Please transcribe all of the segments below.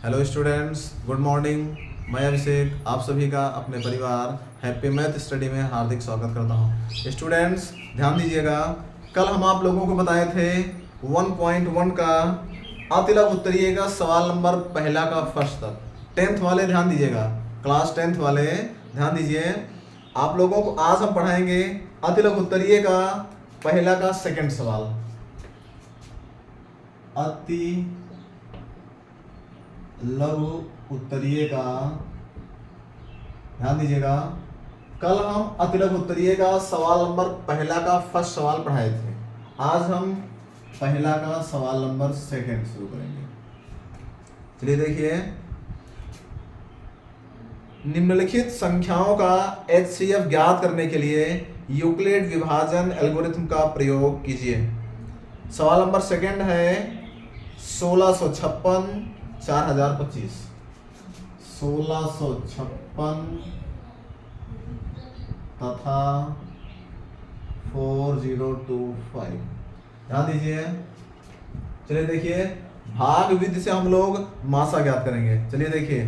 Hello students, good morning. मैं अभिषेक आप सभी का अपने परिवार हैप्पी मैथ स्टडी में हार्दिक स्वागत करता हूं। स्टूडेंट्स ध्यान दीजिएगा, कल हम आप लोगों को बताए थे 1.1 का अतिलक उत्तरीय का सवाल नंबर पहला का फर्स्ट तक। 10th वाले ध्यान दीजिएगा, क्लास 10th वाले ध्यान दीजिए। आप लोगों को आज हम पढ़ाएंगे अतिलक उत्तरीय का पहला का सेकंड सवाल। अति लघु उत्तरीय का ध्यान दीजिएगा, कल हम अतिलघु उत्तरीय का सवाल नंबर पहला का फर्स्ट सवाल पढ़ाए थे। आज हम पहला का सवाल नंबर सेकंड शुरू करेंगे। चलिए देखिए, निम्नलिखित संख्याओं का HCF ज्ञात करने के लिए यूक्लिड विभाजन एल्गोरिथम का प्रयोग कीजिए। सवाल नंबर सेकंड है 1656 4025। 1656 तथा 4025। ध्यान दीजिए। चलिए देखिए, भाग विधि से हम लोग मासा ज्ञात करेंगे। चलिए देखिए,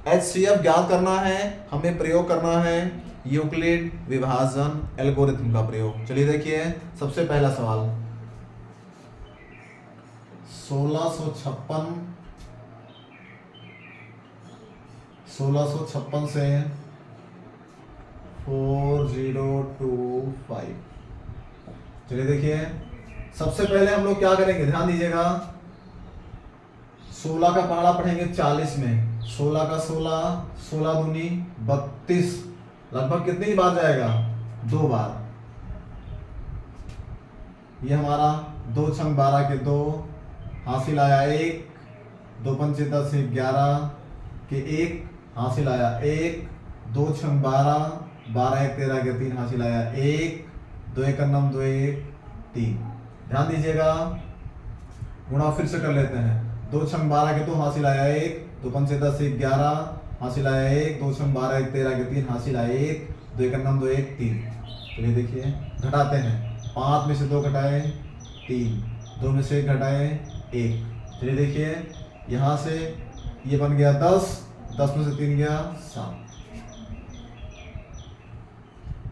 HCF ज्ञात करना है, हमें प्रयोग करना है यूक्लिड विभाजन एल्गोरिथम का प्रयोग। चलिए देखिए, सबसे पहला सवाल 1656 से 4025। चलिए देखिए, सबसे पहले हम लोग क्या करेंगे, ध्यान दीजिएगा। 16 का पहाड़ा पढ़ेंगे 40 में। 16 का 16, 16 दूनी 32। लगभग कितनी बार जाएगा? 2 बार। ये हमारा 2 छंग 12 के 2, हासिल आया 1। 2 पंचे 10 11 के 1 हासिल आया 1। 2 छंग 12, 12 1 13 के 3 हासिल आया 1। 2 1 9 2 1 3। ध्यान दीजिएगा, गुणा फिर से कर लेते हैं। 2 छंग 12 के 2 हासिल आया 1। 2 पंचे 10 11 हासिल आया 1। 2 छंग 12 1 13 के 3 हासिल आया 1। 2 1 9 2 1 3। चलिए देखिए, घटाते हैं। 5 में से 2 घटाए 3, 2 में से 1 घटाए 1। चलिए देखिए, यहाँ से ये बन गया 10, 10 में से 3 गया 7।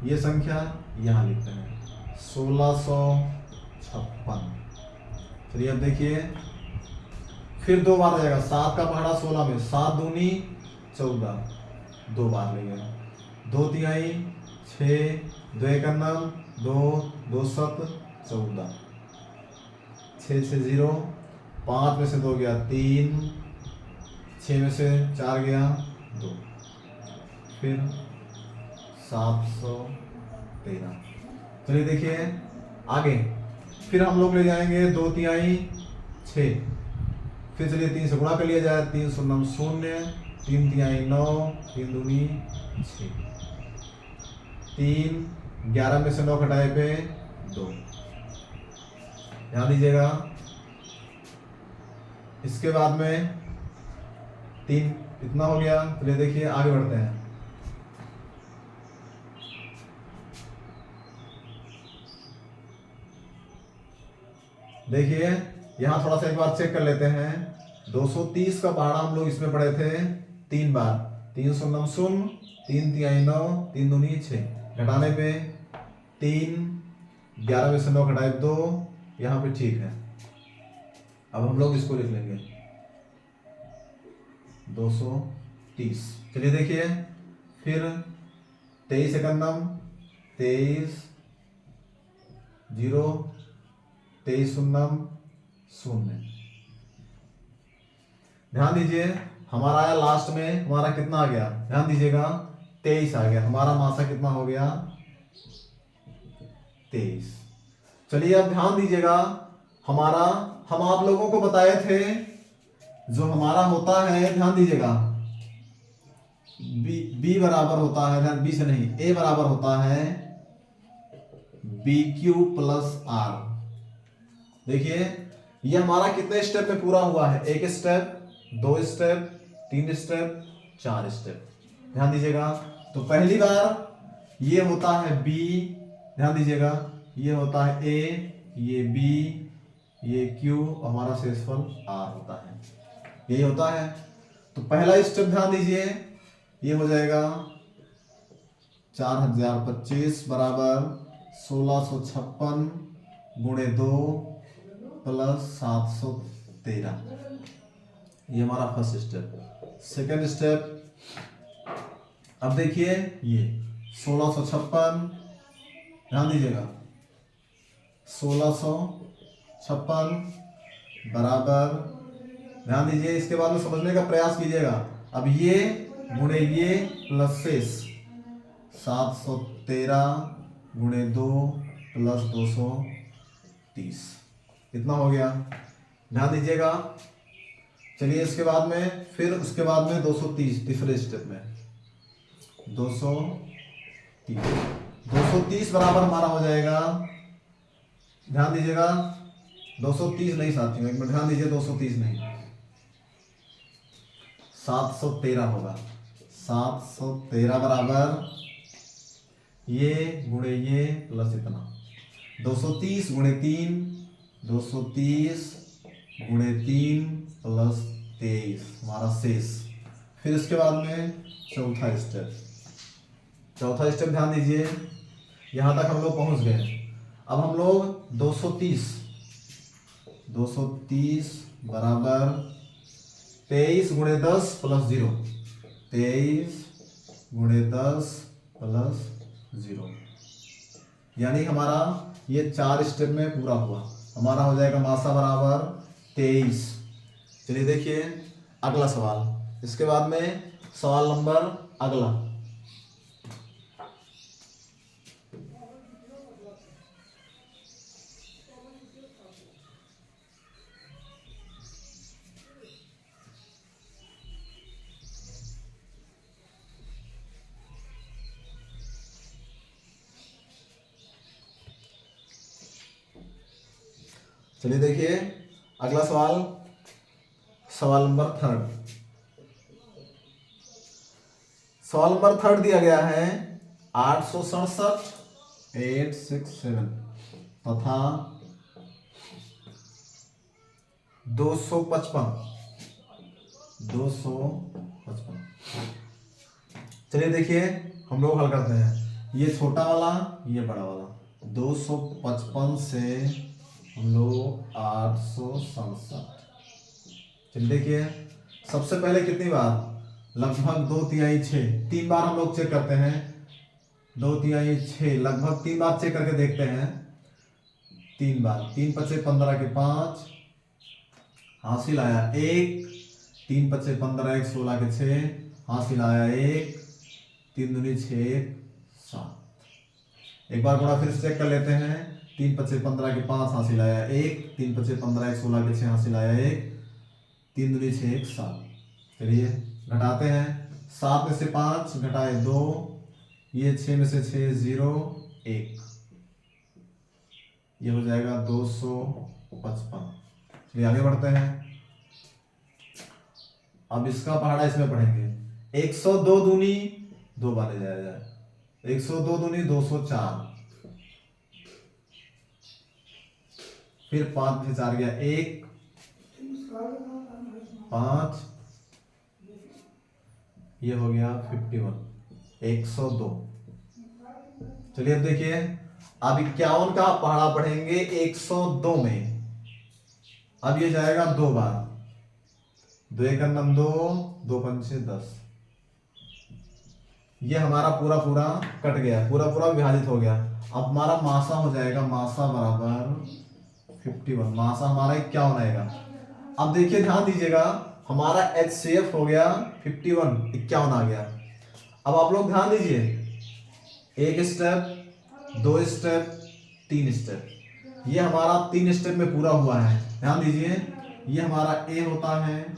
ये संख्या यहाँ लिखते हैं 1656। चलिए अब देखिए, फिर 2 बार आ जाएगा। 7 का पहाड़ा 16 में, 7 दूनी 14, 2 बार लेंगे। 2 तिहाई 6, 2 1 9 2, 2 7 14। 6 6 0, 5 में से 2 गया 3, 6 में से 4 गया 2, फिर 713। चलिए देखिए आगे, फिर हम लोग ले जाएंगे 2 तिहाई 6। फिर चलिए 3 से गुणा कर लिया जाए। 3 शून्य 0, 3 तिहाई 9, 3 दूनी 6। 3 11 में से 9 घटाए पे 2। ध्यान दीजिएगा, इसके बाद में 3 इतना हो गया। चलिए देखिए आगे बढ़ते हैं। देखिए यहां थोड़ा सा एक बार चेक कर लेते हैं। 230 का पहाड़ा हम लोग इसमें पढ़े थे 3 बार। 3 शून्य 0, 3 तिहाई 9, 3 दूनी 6। घटाने पे 3, 11 में से 9 घटाए 2, यहाँ पे ठीक है। अब हम लोग इसको लिख लेंगे 230। चलिए देखिए, फिर 23 एकन्नम 23 0, 23 शून्यम 0। ध्यान दीजिए, हमारा आया लास्ट में, हमारा कितना आ गया? ध्यान दीजिएगा, 23 आ गया। हमारा मासा कितना हो गया? 23। चलिए अब ध्यान दीजिएगा, हमारा हम आप लोगों को बताए थे जो हमारा होता है, ध्यान दीजिएगा, बी बराबर होता है, ध्यान बी से नहीं, ए बराबर होता है BQ प्लस आर। देखिए ये हमारा कितने स्टेप में पूरा हुआ है? 1 स्टेप, 2 स्टेप, 3 स्टेप, 4 स्टेप। ध्यान दीजिएगा, तो पहली बार ये होता है बी, ध्यान दीजिएगा, ये होता है ए, ये बी, ये क्यू, हमारा शेषफल आर होता है। यही होता है। तो पहला स्टेप ध्यान दीजिए, ये हो जाएगा 4025 बराबर 1656 गुणे 2 प्लस 713। ये हमारा फर्स्ट स्टेप। सेकेंड स्टेप, अब देखिए ये 1656, ध्यान दीजिएगा 1656 बराबर, ध्यान दीजिए इसके बाद में समझने का प्रयास कीजिएगा। अब ये गुणे ये प्लस शेष 713 गुणे 2 प्लस 230, कितना हो गया, ध्यान दीजिएगा। चलिए इसके बाद में फिर उसके बाद में 230, तीसरे स्टेप में 230 बराबर हमारा हो जाएगा, ध्यान दीजिएगा 230 नहीं साथियों, एक मिनट ध्यान दीजिए, 230 नहीं 713 होगा। 713 बराबर ये गुणे ये प्लस इतना 230 गुणे 3, 230 गुणे 3 प्लस 23 हमारा शेष। फिर इसके बाद में चौथा स्टेप ध्यान दीजिए, यहां तक हम लोग पहुंच गए। अब हम लोग 230 बराबर 23 गुणे 10 प्लस 0, 23 गुणे 10 प्लस 0, यानी हमारा ये 4 स्टेप में पूरा हुआ। हमारा हो जाएगा मासा बराबर 23। चलिए देखिए अगला सवाल, इसके बाद में सवाल नंबर अगला। चलिए देखिए अगला सवाल, सवाल नंबर थर्ड। सवाल नंबर थर्ड दिया गया है 867 तथा 255। चलिए देखिए हम लोग हल करते हैं, ये छोटा वाला ये बड़ा वाला। 255 से हम लोग 867। चलिए देखिए सबसे पहले कितनी बार, लगभग 2/3 6, 3 बार हम लोग चेक करते हैं। 2/3 6, लगभग 3 बार चेक करके देखते हैं। 3 बार, 3 पचे 15 के 5, हासिल आया 1, 3 पचे 15 1 16 के 6, हासिल आया 1, 3 दूनी 6 7। एक बार गुणा फिर से चेक कर लेते हैं। 3 पचे 15 के 5, हासिल आया 1, 3 पचे 15 1 16 के 6, हासिल आया 1, 3 दूनी 6 1 7। चलिए घटाते हैं, 7 में से 5 घटाए 2, ये 6 में से 6 0 1, ये हो जाएगा 255। चलिए आगे बढ़ते हैं। अब इसका पहाड़ा इसमें पढ़ेंगे। 102 दूनी 2 बार ले जाया जाए, 102 दूनी 204, फिर 5 में 4 गया 1, 5, ये हो गया 51, 102। चलिए अब देखिए, अब 51 का पहाड़ा पढ़ेंगे 102 में। अब ये जाएगा 2 बार, 2 1 2, 2 5 10। ये हमारा पूरा पूरा कट गया, पूरा पूरा विभाजित हो गया। अब हमारा मासा हो जाएगा, मासा बराबर 51, मासा हमारा 51 आएगा। अब देखिए ध्यान दीजिएगा, हमारा HCF हो गया 51, 51 आ गया। अब आप लोग ध्यान दीजिए, 1 स्टेप 2 स्टेप 3 स्टेप, ये हमारा 3 स्टेप में पूरा हुआ है। ध्यान दीजिए, ये हमारा A होता है,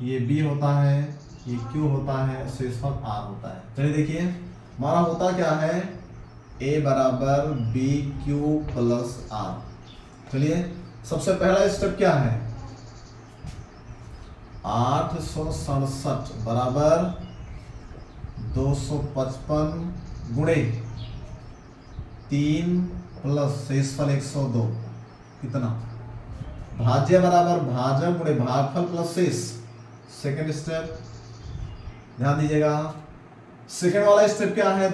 ये B होता है, ये Q होता है, शेषफल R होता है। चलिए देखिए हमारा होता क्या है, A बराबर BQ प्लस R। चलिए सबसे पहला स्टेप क्या है, 867 बराबर 255 गुणे 3 प्लस शेषफल 102, कितना, भाज्य बराबर भाजक गुणे भागफल प्लस शेष। सेकेंड स्टेप ध्यान दीजिएगा, सेकेंड वाला स्टेप क्या है,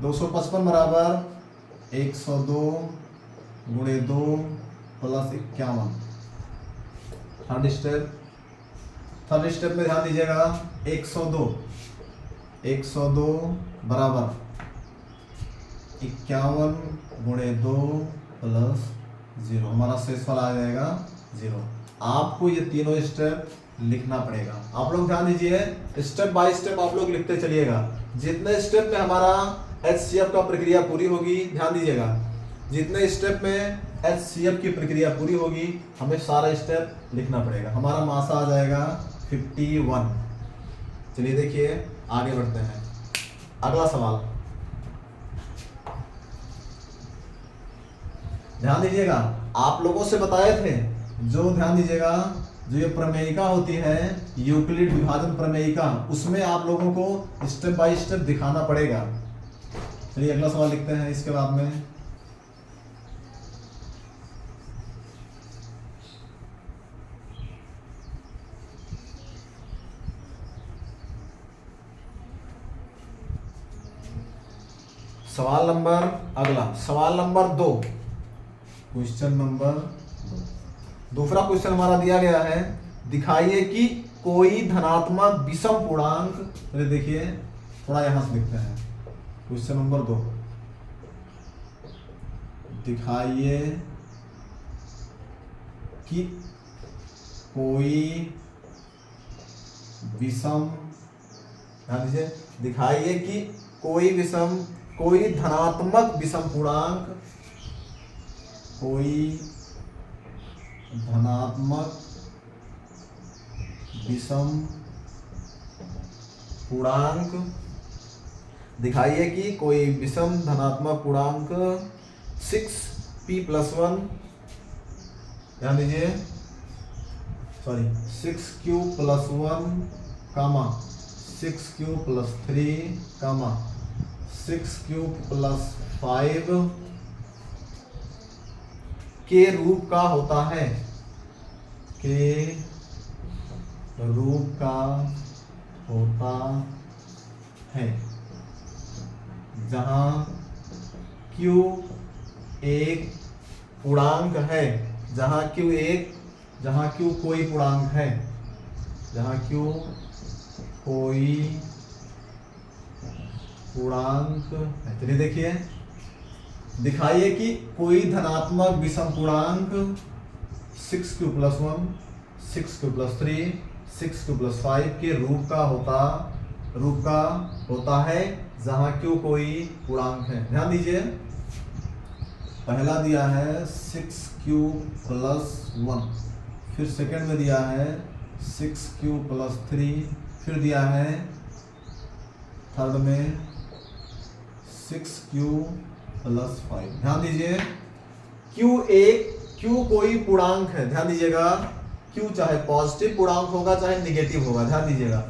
255 बराबर 102 गुणे 2 प्लस 51। थर्ड स्टेप में ध्यान दीजिएगा, 102 बराबर 51 गुणे 2 प्लस 0, हमारा शेष वाला आ जाएगा 0। आपको ये तीनों स्टेप लिखना पड़ेगा। आप लोग ध्यान दीजिए, स्टेप बाय स्टेप आप लोग लिखते चलिएगा। जितने स्टेप में हमारा HCF का प्रक्रिया पूरी होगी, ध्यान दीजिएगा, जितने स्टेप में HCF की प्रक्रिया पूरी होगी हमें सारा स्टेप लिखना पड़ेगा। हमारा मासा आ जाएगा 51। चलिए देखिए आगे बढ़ते हैं। अगला सवाल ध्यान दीजिएगा, आप लोगों से बताए थे जो, ध्यान दीजिएगा, जो ये प्रमेयिका होती है यूक्लिड विभाजन प्रमेयिका, उसमें आप लोगों को स्टेप बाय स्टेप दिखाना पड़ेगा। चलिए अगला सवाल लिखते हैं इसके बाद में। सवाल नंबर 2, क्वेश्चन नंबर 2। दूसरा क्वेश्चन हमारा दिया गया है, दिखाइए कि कोई धनात्मक विषम पूर्णांक, चलिए देखिए थोड़ा यहां से लिखते हैं। क्वेश्चन नंबर 2, दिखाइए कि कोई विषम, ध्यान दीजिए, दिखाइए कि कोई धनात्मक विषम पूर्णांक, कोई धनात्मक विषम पूर्णांक, दिखाइए कि कोई विषम धनात्मक पूर्णांक 6p+1, ध्यान दीजिए, 6q+1, 6q+3, 6q+5 के रूप का होता है, के रूप का होता है, जहां q एक पूर्णांक है, जहां q कोई पूर्णांक है, जहां q कोई पूर्णांक है। चलिए देखिए, दिखाइए कि कोई धनात्मक विषम पूर्णांक 6q+1, 6q+3, 6q+5 के रूप का होता है, जहां q कोई पूर्णांक है। ध्यान दीजिए, पहला दिया है 6q+1, फिर सेकंड में दिया है 6q+3, फिर दिया है थर्ड में 6q+5। ध्यान दीजिए, q कोई पूर्णांक है। ध्यान दीजिएगा, q चाहे पॉजिटिव पूर्णांक होगा चाहे निगेटिव होगा। ध्यान दीजिएगा,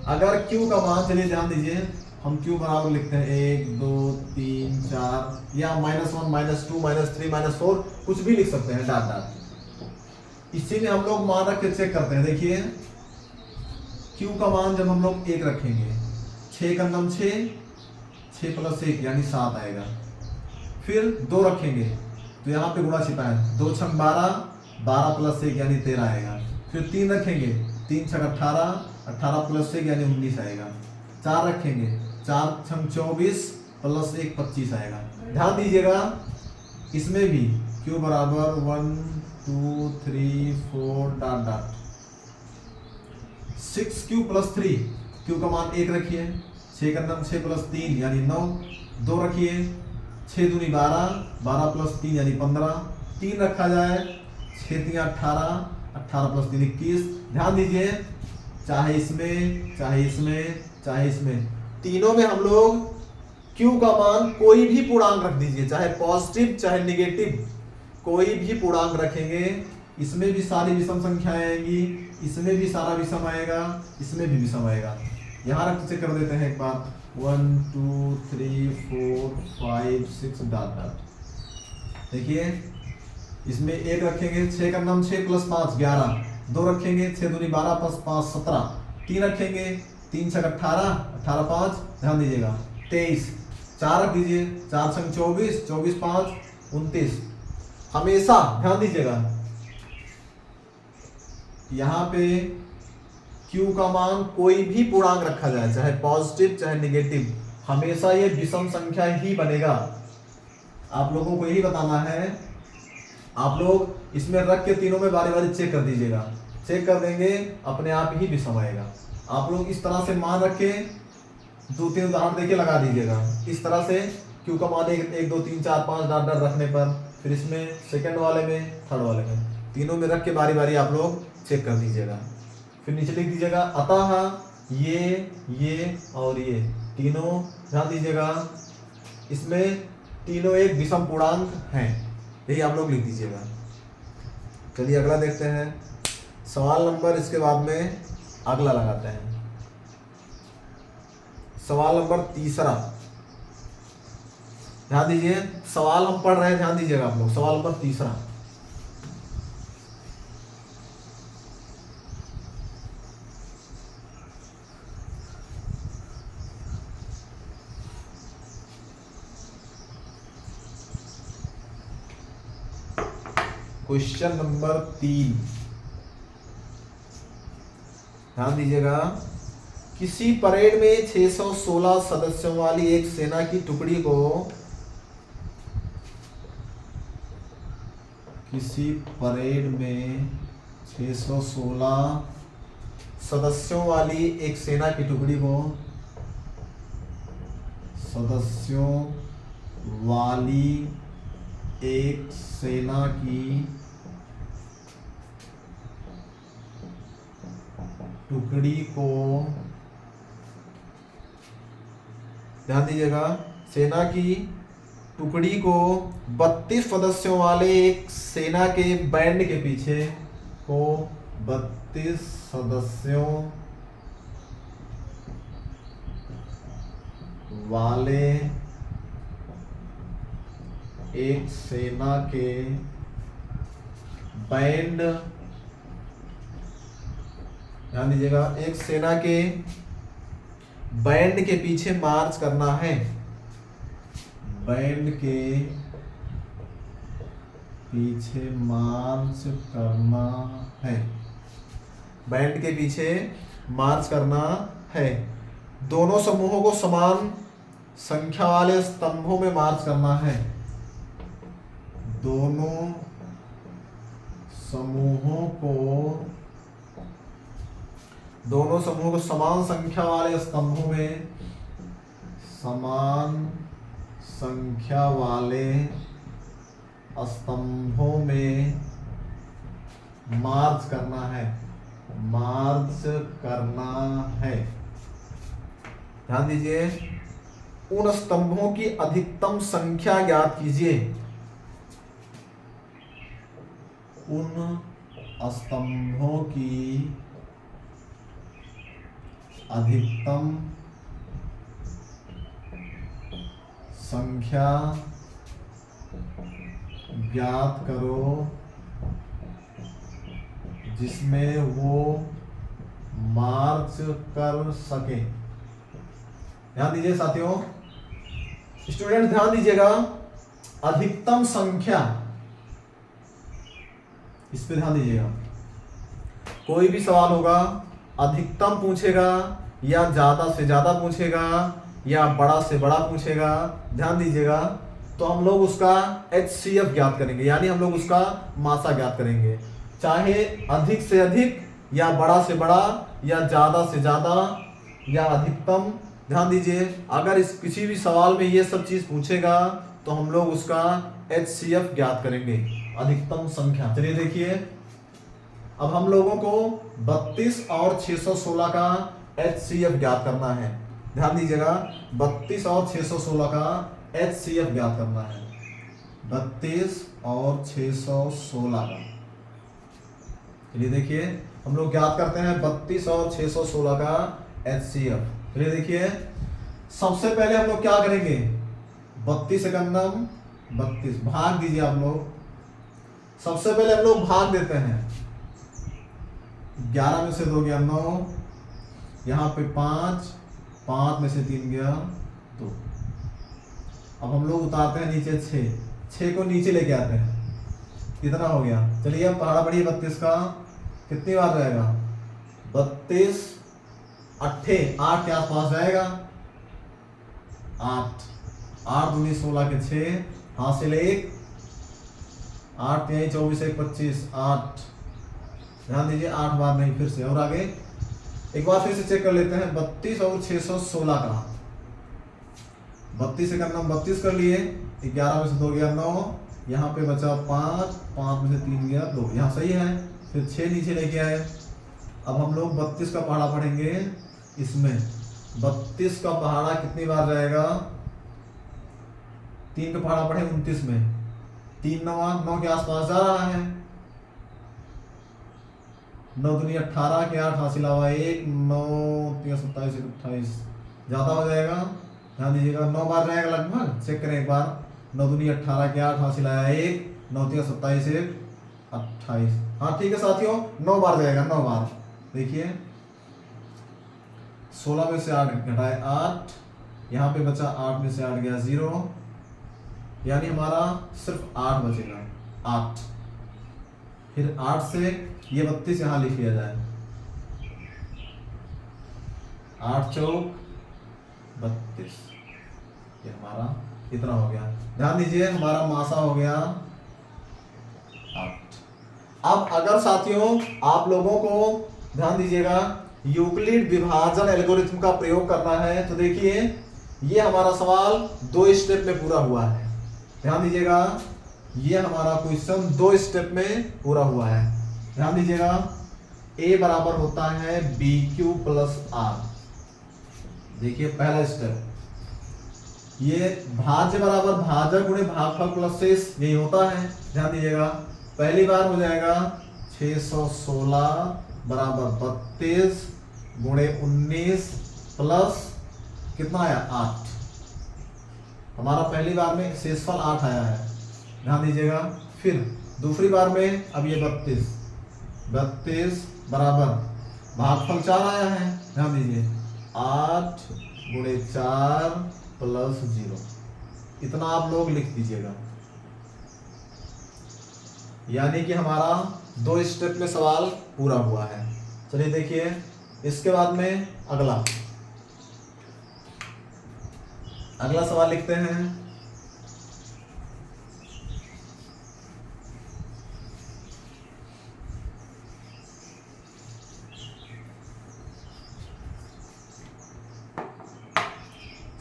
अगर q का मान, चलिए ध्यान दीजिए, हम q बराबर लिखते हैं 1 2 3 4, या -1 -2 -3 -4 कुछ भी लिख सकते हैं, डाट। इसीलिए हम लोग मान रख के चेक करते हैं। देखिए q का मान जब हम लोग 1 रखेंगे, 6 का नम 6 + 1 यानी 7 आएगा। फिर 2 रखेंगे तो यहाँ पे गुणा छिपा है, 2 × 12, 12 + 1 यानी 13 आएगा। फिर 3 रखेंगे, 3 × 18, 18 + 1 यानी 19 आएगा। 4 रखेंगे, 4 × 24 + 1 25 आएगा। ध्यान दीजिएगा, इसमें भी q बराबर 1 2 3 4 डाट 6q+3, q का मान 1 रखिए, 6 का नम 6 + 3 यानी 9, 2 रखिए, 6 दूनी 12, 12 + 3 यानी 15, 3 रखा जाए, 6 × 18, 18 + 3 21। ध्यान दीजिए, चाहे इसमें तीनों में हम लोग q का मान कोई भी पूर्णांक रख दीजिए, चाहे पॉजिटिव चाहे निगेटिव, कोई भी पूर्णांक रखेंगे, इसमें भी सारी विषम संख्याएं आएंगी, इसमें भी सारा विषम आएगा, इसमें भी विषम आएगा। यहाँ रख चेक कर देते हैं एक बार, 1 2 3 4 5 6 डाट। देखिए इसमें 1 रखेंगे, 6 का नाम 6 + 5 11, 2 रखेंगे, 6 दूनी 12 + 5 17, 3 रखेंगे, 3 छक 18, 18 5 ध्यान दीजिएगा 23, 4 रख दीजिए, 4 छक 24, 24 5 29। हमेशा ध्यान दीजिएगा यहाँ पे Q का मान कोई भी पूर्णांक रखा जाए, चाहे पॉजिटिव चाहे निगेटिव, हमेशा ये विषम संख्या ही बनेगा। आप लोगों को यही बताना है। आप लोग इसमें रख के तीनों में बारी बारी चेक कर दीजिएगा, चेक कर देंगे अपने आप ही विषम आएगा। आप लोग इस तरह से मान रख के 2-3 उदाहरण देके लगा दीजिएगा। इस तरह से Q का मान 1 2 3 4 5 डाट डाट रखने पर, फिर इसमें सेकंड वाले में, थर्ड वाले में, तीनों में रख के बारी बारी आप लोग चेक कर दीजिएगा। फिर नीचे लिख दीजिएगा अतः ये और ये तीनों, ध्यान दीजिएगा इसमें तीनों एक विषम पूर्णांक हैं, यही आप लोग लिख दीजिएगा। चलिए अगला देखते हैं। सवाल नंबर इसके बाद में अगला लगाते हैं। सवाल नंबर 3, ध्यान दीजिए सवाल हम पढ़ रहे हैं, ध्यान दीजिएगा आप लोग। सवाल नंबर 3, क्वेश्चन नंबर 3, ध्यान दीजिएगा। किसी परेड में 616 सदस्यों वाली एक सेना की टुकड़ी को, किसी परेड में 616 सदस्यों वाली एक सेना की टुकड़ी को, सदस्यों वाली एक सेना की टुकड़ी को, ध्यान दीजिएगा सेना की टुकड़ी को 32 सदस्यों वाले एक सेना के बैंड के पीछे को, 32 सदस्यों वाले एक सेना के बैंड, ध्यान दीजिएगा एक सेना के बैंड के पीछे मार्च करना है, बैंड के पीछे मार्च करना है, बैंड के पीछे मार्च करना है। दोनों समूहों को समान संख्या वाले स्तंभों में मार्च करना है, दोनों समूहों को समान संख्या वाले स्तंभों में, समान संख्या वाले स्तंभों में मार्च करना है, मार्च करना है। ध्यान दीजिए उन स्तंभों की अधिकतम संख्या ज्ञात कीजिए, उन स्तंभों की अधिकतम संख्या ज्ञात करो जिसमें वो मार्च कर सके। ध्यान दीजिए साथियों, स्टूडेंट ध्यान दीजिएगा, अधिकतम संख्या, इस पे ध्यान दीजिएगा। कोई भी सवाल होगा अधिकतम पूछेगा या ज्यादा से ज्यादा पूछेगा या बड़ा से बड़ा पूछेगा, ध्यान दीजिएगा, तो हम लोग उसका HCF ज्ञात करेंगे, यानी हम लोग उसका मासा ज्ञात करेंगे, चाहे अधिक से अधिक या बड़ा से बड़ा या ज्यादा से ज्यादा या अधिकतम। ध्यान दीजिए अगर इस किसी भी सवाल में ये सब चीज पूछेगा तो हम लोग उसका HCF ज्ञात करेंगे, अधिकतम संख्या। चलिए देखिए, अब हम लोगों को 32 और 616 का HCF ज्ञात करना है। ध्यान दीजिएगा 32 और 616 का HCF ज्ञात करना है, 32 और 616 का। चलिए देखिए हम लोग ज्ञात करते हैं 32 और 616 का HCF। चलिए देखिए सबसे पहले हम लोग क्या करेंगे, 32 एकंदम 32 भाग दीजिए आप लोग। सबसे पहले हम लोग भाग देते हैं, 11 में से 2 गया 9, यहाँ पे 5, 5 में से 3 गया 2। अब हम लोग उतारते हैं नीचे 6 को नीचे लेके आते हैं, कितना हो गया। चलिए अब पहाड़ा बढ़िए 32 का कितनी बार जाएगा, 32 8 के आसपास जाएगा, 8 8 दूनी 16 के 6 हासिल 1, 8 यही 24 1 25 8। ध्यान दीजिए 8 बार नहीं, फिर से और आगे एक बार फिर से चेक कर लेते हैं। 32 और 616 का 32 से करना 32 कर लिए, 11 में से 2 गया 9, यहाँ पे बचा 5, 5 में से 3 गया 2, यहाँ सही है। फिर 6 नीचे लेके आए। अब हम लोग 32 का पहाड़ा पढ़ेंगे। इसमें 32 का पहाड़ा कितनी बार जाएगा, 3 का पहाड़ा पढ़े 29 में, 3 9 के आसपास जा रहा है, 9 दूनी 18 के 8 हासिल हुआ 1, 9 3 27 28 ज्यादा हो जाएगा। ध्यान दीजिएगा 9 बार जाएगा लगभग, चेक करें एक बार। 9 दूनी 18 के 8 हासिल आया 1, 9 3 27 1 28। हाँ ठीक है साथियों, 9 बार जाएगा, 9 बार। देखिए 16 में से 8 घटाए 8, यहाँ पे बचा 8 में से 8 गया 0, यानी हमारा सिर्फ 8 बचेगा, 8। फिर 8 से ये 32 यहाँ लिख लिया जाए, 8 चौक 32, ये हमारा इतना हो गया। ध्यान दीजिए हमारा मासा हो गया 8। अब अगर साथियों आप लोगों को ध्यान दीजिएगा यूक्लिड विभाजन एल्गोरिथम का प्रयोग करना है, तो देखिए ये हमारा सवाल 2 स्टेप में पूरा हुआ है। ध्यान दीजिएगा ये हमारा क्वेश्चन 2 स्टेप में पूरा हुआ है। ध्यान दीजिएगा a बराबर होता है BQ प्लस R। देखिए पहला स्टेप, ये भाज्य बराबर भाजक गुणे भागफल प्लस शेष, यही होता है। ध्यान दीजिएगा पहली बार हो जाएगा 616 बराबर 32 गुणे 19 प्लस कितना आया 8। हमारा पहली बार में शेषफल 8 आया है। ध्यान दीजिएगा फिर दूसरी बार में अब ये 32 बराबर भागफल 4 आया है। ध्यान दीजिए 8 गुणे 4 प्लस 0, इतना आप लोग लिख दीजिएगा। यानी कि हमारा 2 स्टेप में सवाल पूरा हुआ है। चलिए देखिए इसके बाद में अगला सवाल लिखते हैं।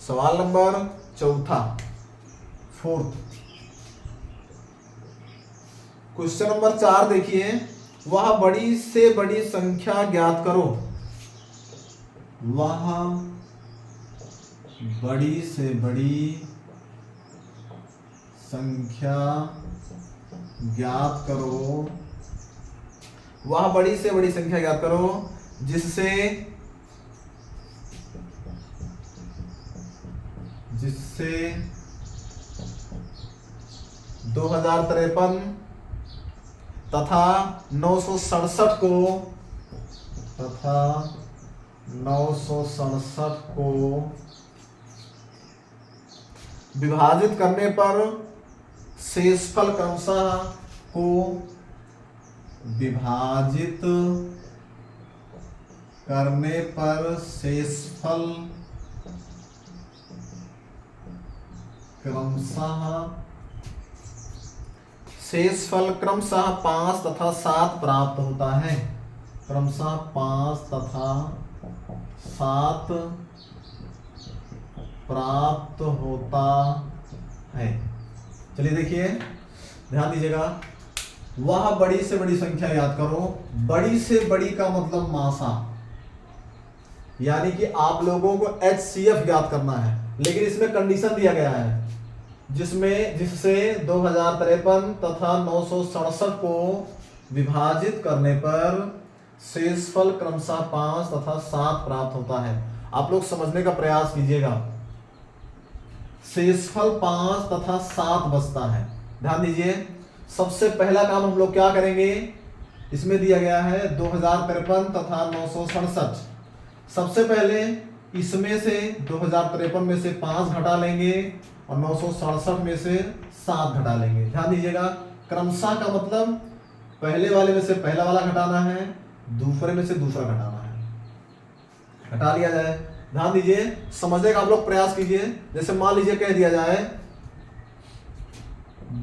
सवाल नंबर 4 क्वेश्चन नंबर 4 देखिए, वह बड़ी से बड़ी संख्या ज्ञात करो। वह बड़ी से बड़ी संख्या ज्ञात करो। वह बड़ी से बड़ी संख्या ज्ञात करो जिससे 2053 तथा 967 को विभाजित करने पर शेषफल क्रमशः को विभाजित करने पर शेषफल क्रमशः 5 तथा 7 प्राप्त होता है। क्रमशः 5 तथा 7 प्राप्त होता है। चलिए देखिए ध्यान दीजिएगा, वह बड़ी से बड़ी संख्या याद करो। बड़ी से बड़ी का मतलब मासा, यानी कि आप लोगों को HCF ज्ञात करना है, लेकिन इसमें कंडीशन दिया गया है जिससे 2053 तथा 967 को विभाजित करने पर शेषफल क्रमशः 5 तथा 7 प्राप्त होता है। आप लोग समझने का प्रयास कीजिएगा, शेषफल 5 तथा 7 बचता है। ध्यान दीजिए सबसे पहला काम हम लोग क्या करेंगे, इसमें दिया गया है 2053 तथा 967। सबसे पहले इसमें से 2053 में से 5 घटा लेंगे और 967 में से 7 घटा लेंगे। ध्यान दीजिएगा, क्रमशः का मतलब पहले वाले में से पहला वाला घटाना है, दूसरे में से दूसरा घटाना है। घटा लिया जाए। ध्यान दीजिए, समझने का आप लोग प्रयास कीजिए। जैसे मान लीजिए कह दिया जाए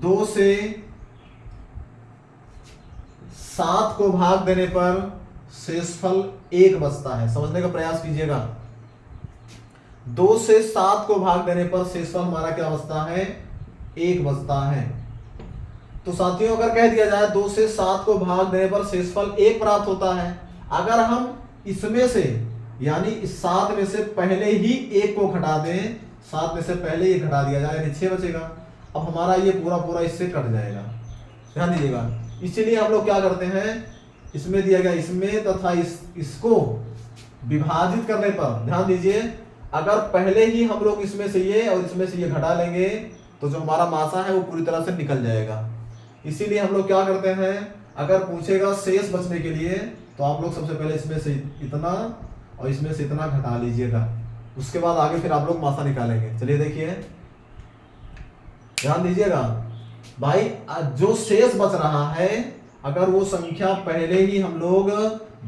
2 से 7 को भाग देने पर शेषफल 1 बचता है। समझने का प्रयास कीजिएगा। 2 से 7 को भाग देने पर शेषफल हमारा क्या बचता है? 1 बचता है। तो साथियों, अगर कह दिया जाए 2 से 7 को भाग देने पर शेषफल 1 प्राप्त होता है, अगर हम इसमें से यानी इस 7 में से पहले ही 1 को घटा दें, 7 में से पहले ही घटा दिया जाए, यानी 6 बचेगा। अब हमारा ये पूरा इससे कट जाएगा। ध्यान दीजिएगा, इसीलिए हम लोग क्या करते हैं, इसमें दिया गया इसमें तथा इसको विभाजित करने पर, ध्यान दीजिए, अगर पहले ही हम लोग इसमें से ये और इसमें से ये घटा लेंगे तो जो हमारा मासा है वो पूरी तरह से निकल जाएगा। इसीलिए हम लोग क्या करते हैं, अगर पूछेगा शेष बचने के लिए तो आप लोग सबसे पहले इसमें से इतना और इसमें से इतना घटा लीजिएगा, उसके बाद आगे फिर आप लोग मासा निकालेंगे। चलिए देखिए, ध्यान दीजिएगा भाई, जो शेष बच रहा है अगर वो संख्या पहले ही हम लोग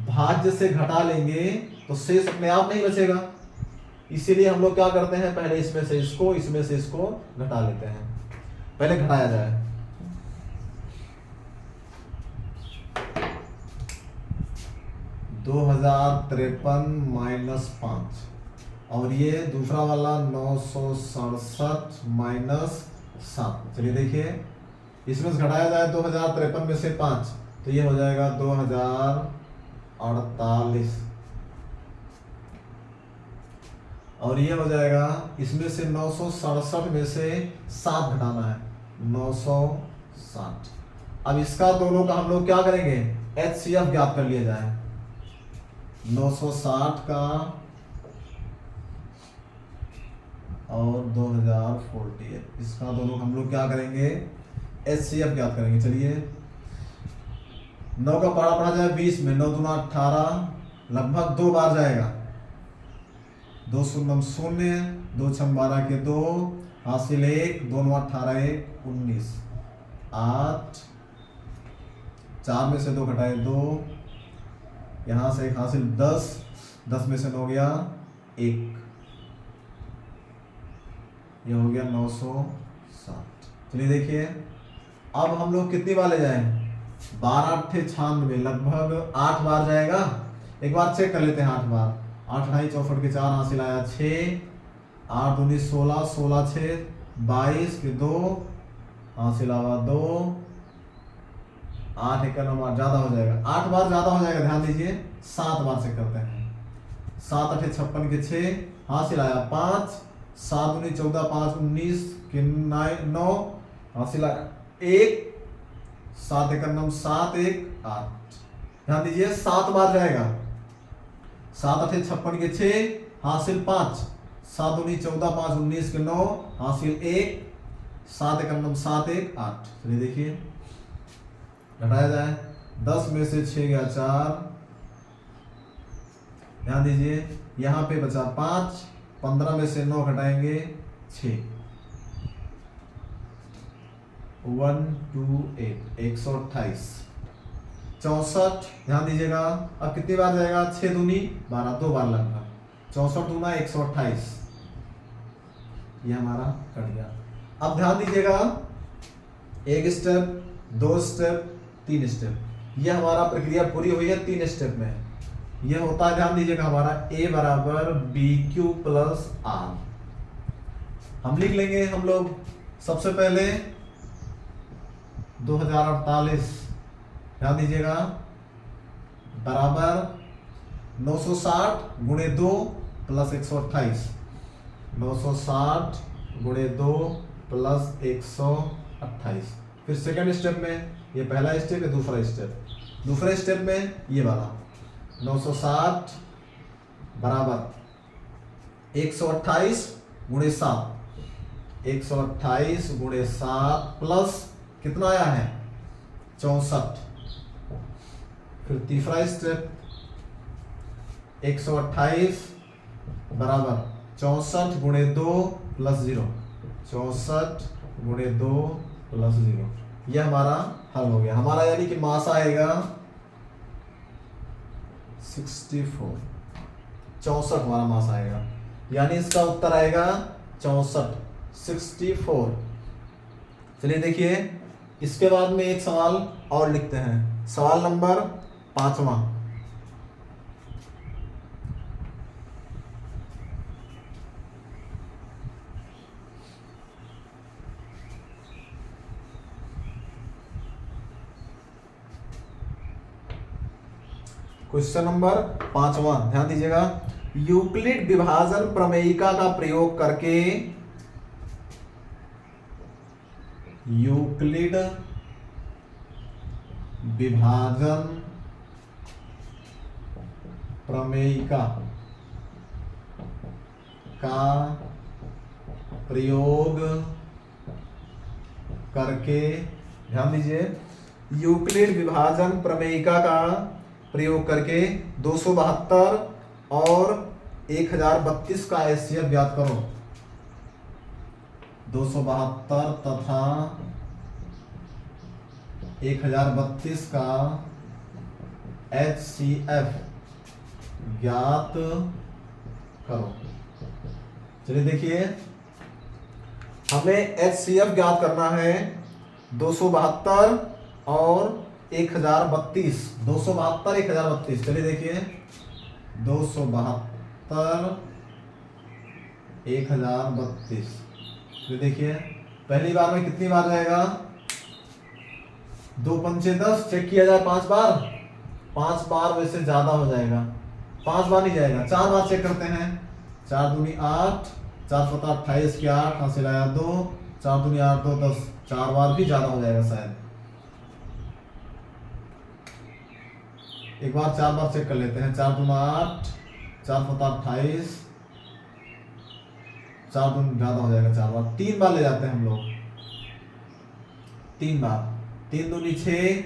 भाज्य से घटा लेंगे तो शेष अपने आप नहीं बचेगा। इसीलिए हम लोग क्या करते हैं, पहले इसमें से इसको घटा लेते हैं। पहले घटाया जाए। -5 और ये दूसरा वाला 967 -7। चलिए देखिए, इसमें से घटाया जाए 2053 में से 5 तो ये हो जाएगा 2048 और ये हो जाएगा, इसमें से 967 में से 7 घटाना है, 960। अब इसका दोनों का हम लोग क्या करेंगे, HCF ज्ञात कर लिया जाए। 960 का और 2048, इसका दोनों हम लोग क्या करेंगे, HCF ज्ञात करेंगे। चलिए, 9 का पढ़ा पढ़ा जाए 20 में, 9 दूना 18, लगभग 2 बार जाएगा। 2 शून्य 0, 2 छम 12 के 2, हासिल 1, 2 9 18 1 19, 8, 4 में से 2 घटाए 2, यहाँ से 1 हासिल 10, 10 में से 9 गया 1, ये हो गया 960। चलिए देखिए, अब हम लोग कितनी बार ले जाएं, 12 8 96, लगभग 8 बार जाएगा। एक बार चेक कर लेते हैं 8 बार। 8 8 64 के 4 हासिल आया 6, 8 19 16, 16 6 22 के 2 हासिल आवा 2, 8 1 9 ज्यादा हो जाएगा, 8 बार ज्यादा हो जाएगा। ध्यान दीजिए, 7 बार से करते हैं। 7 8 56 के 6 हासिल आया 5, 7 19 14 5 19 के 9 हासिल आया 1, 7 1 9 7 1 8। ध्यान दीजिए, 7 बार जाएगा। 7 8 56 के 6 हासिल 5, 7 19 14 5 19 के 9 हासिल 1, 7 1 9 7 1 8। चलिए देखिए, घटाया जाए। 10 में से 6 गया 4, ध्यान दीजिए, यहाँ पे बचा 5, 15 में से 9 घटाएंगे 6, 1 2 8 128, 64। ध्यान दीजिएगा, अब कितनी बार जाएगा, 6 दूनी 12, 2 बार लगभग, 64 दूना 128, ये हमारा कट गया। अब ध्यान दीजिएगा, 1 स्टेप 2 स्टेप 3 स्टेप, ये हमारा प्रक्रिया पूरी हुई है 3 स्टेप में। ये होता है, ध्यान दीजिएगा, हमारा A बराबर BQ प्लस R। हम लिख लेंगे हम लोग सबसे पहले 2048, ध्यान दीजिएगा, बराबर 960 गुणे 2 प्लस 128, 960 गुणे 2 प्लस 128। फिर सेकंड स्टेप में, ये पहला स्टेप है, दूसरा स्टेप, दूसरे स्टेप में ये वाला 960 बराबर 128 गुणे 7, 128 गुणे 7 प्लस कितना आया है 64, फिर तीसरा स्टेप 128 बराबर 64 गुणे 2 प्लस 0, 64 गुणे 2 प्लस 0। यह हमारा हल हो गया। हमारा यानी कि मास आएगा 64, 64 हमारा मास आएगा, यानी इसका उत्तर आएगा 64, 64। चलिए देखिए, इसके बाद में एक सवाल और लिखते हैं, सवाल नंबर 5वां। क्वेश्चन नंबर 5वां, ध्यान दीजिएगा। यूक्लिड विभाजन प्रमेयिका का प्रयोग करके, यूक्लिड विभाजन प्रमेयिका का प्रयोग करके, ध्यान दीजिए, यूक्लिड विभाजन प्रमेयिका का प्रयोग करके 272 और 1032 का HCF ज्ञात करो। 272 तथा 1032 का HCF ज्ञात करो। चलिए देखिए, हमें HCF ज्ञात करना है 272 और 1032, 272 1032। चलिए देखिए, 272 1032। तो देखिए पहली बार में कितनी बार जाएगा, 2 पंचे 10, चेक किया जाए 5 बार, 5 बार वैसे ज्यादा हो जाएगा, 5 बार नहीं जाएगा, 4 बार चेक करते हैं। 4 दूनी 8, 4 7 28 की 8 हासिल आया 2, 4 दूनी 8 2 10, 4 बार भी ज्यादा हो जाएगा शायद। एक बार 4 बार चेक कर लेते हैं। 4 दूना 8, 4 7 28, 4 दूनी ज्यादा हो जाएगा 4 बार, 3 बार ले जाते हैं हम लोग, 3 बार। 3 दूनी 6,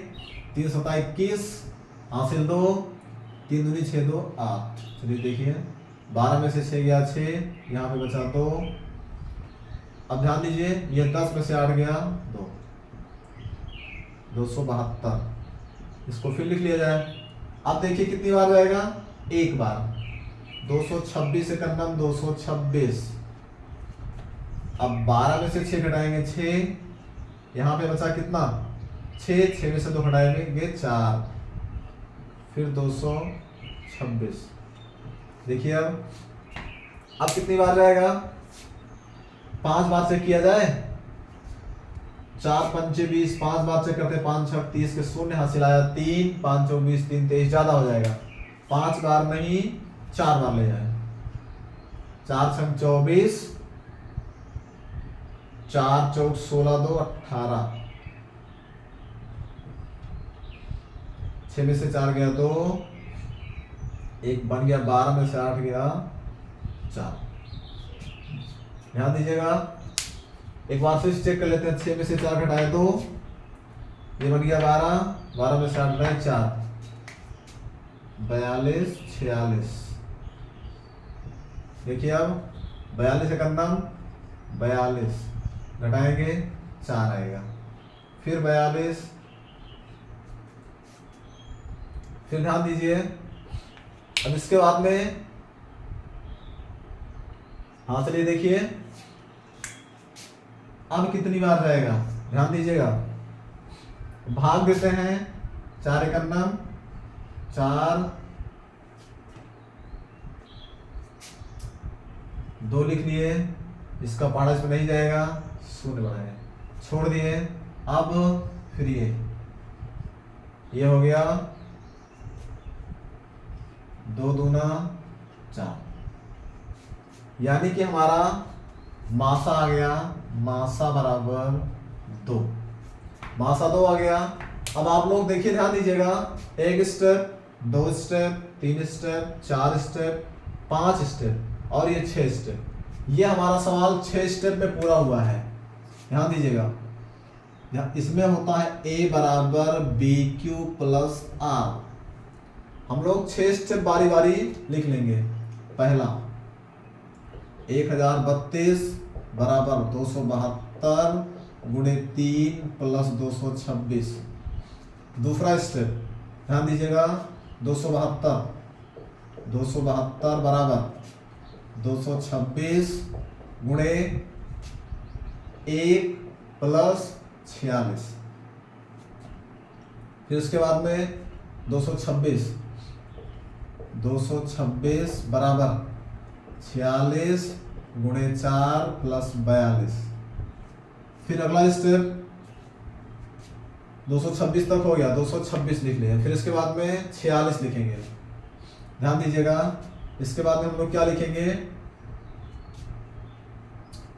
3 7 21 हासिल 2, 3 दूनी 6 2 8। चलिए देखिए, 12 में से 6 गया 6, यहाँ पे बचा 2। अब ध्यान दीजिए, ये 10 में से 8 गया 2, 272। इसको फिर लिख लिया जाए। अब देखिए कितनी बार जाएगा, एक बार, 226 से करना 226। अब 12 में से 6 घटाएंगे 6, यहाँ पे बचा कितना 6, 6 में से 2 घटाएंगे 4, फिर 226। देखिए अब कितनी बार जाएगा, 5 बार चेक किया जाए, 4 पंचे 20, 5 बार चेक करते हैं, 5 6 30 के शून्य हासिल आया 3, 5 24 3 23, ज्यादा हो जाएगा, 5 बार नहीं 4 बार ले जाए। 4 6 24, 4 चौक 16 2 18, 6 में से 4 गया 2, 1 बन गया, 12 में से 8 गया 4। ध्यान दीजिएगा, एक बार फिर चेक कर लेते हैं। 6 में से 4 घटाए 2, ये बन गया 12, 12 में से 8 घटाए 4, 42 46। देखिए अब 42 एकम 42 घटाएंगे 4 आएगा, फिर 42, फिर ध्यान दीजिए। अब इसके बाद में, हाँ चलिए देखिए अब कितनी बार जाएगा, ध्यान दीजिएगा, भाग देते हैं। 4 एकम 4, 2 लिख लिए, इसका पहाड़ा इसमें नहीं जाएगा, शून्य बनाए, छोड़ दिए। अब फिर ये हो गया 2 दूना 4, यानी कि हमारा मासा आ गया, मासा बराबर 2, मासा 2 आ गया। अब आप लोग देखिए, ध्यान दीजिएगा, 1 step, 2 step, 3 step, 4 step, 5 step और ये 6 स्टेप। ये हमारा सवाल 6 स्टेप में पूरा हुआ है। ध्यान दीजिएगा, इसमें होता है a बराबर BQ प्लस R, हम लोग 6 स्टेप बारी बारी लिख लेंगे। पहला 1032 बराबर 272 गुणे 3 प्लस 226। दूसरा स्टेप ध्यान दीजिएगा, 272 बराबर 226 गुणे 1 प्लस 46। फिर उसके बाद में 226 बराबर 46 गुणे 4 प्लस 42। फिर अगला स्टेप 226 तक हो गया, 226 लिख लिया। फिर इसके बाद में 46 लिखेंगे। ध्यान दीजिएगा, इसके बाद में हम लोग क्या लिखेंगे,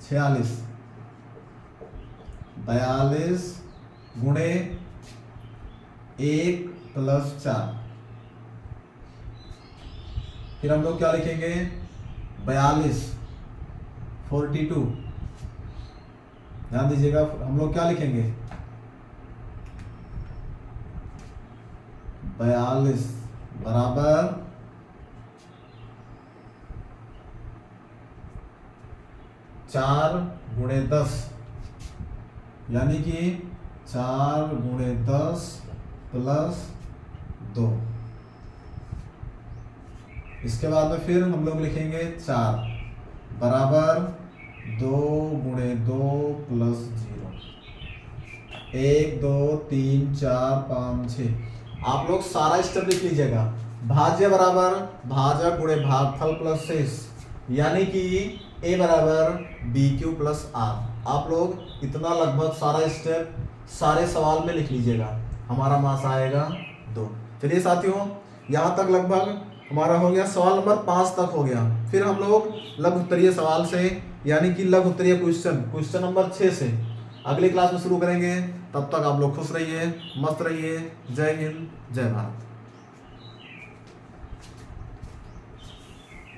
46 42 गुणे 1 प्लस 4। फिर हम लोग क्या लिखेंगे, 42 ध्यान दीजिएगा, हम लोग क्या लिखेंगे, 42 बराबर 4 गुणे 10, यानी कि 4 गुणे 10 प्लस 2। इसके बाद में फिर हम लोग लिखेंगे 4 बराबर 2 गुणे 2 प्लस 0। 1 2 3 4 5 6। आप लोग सारा स्टेप लिख लीजिएगा। भाज्य बराबर भाजक गुणे भागफल प्लस शेष, यानी कि a बराबर BQ प्लस R। आप लोग इतना लगभग सारा स्टेप सारे सवाल में लिख लीजिएगा, हमारा मार्क्स आएगा 2। चलिए साथियों, यहाँ तक लगभग हमारा हो गया, सवाल नंबर 5 तक हो गया। फिर हम लोग लघु उत्तरीय सवाल से, यानी कि लघु उत्तरीय क्वेश्चन नंबर 6 से अगली क्लास में शुरू करेंगे। तब तक आप लोग खुश रहिए, मस्त रहिए। जय हिंद, जय भारत।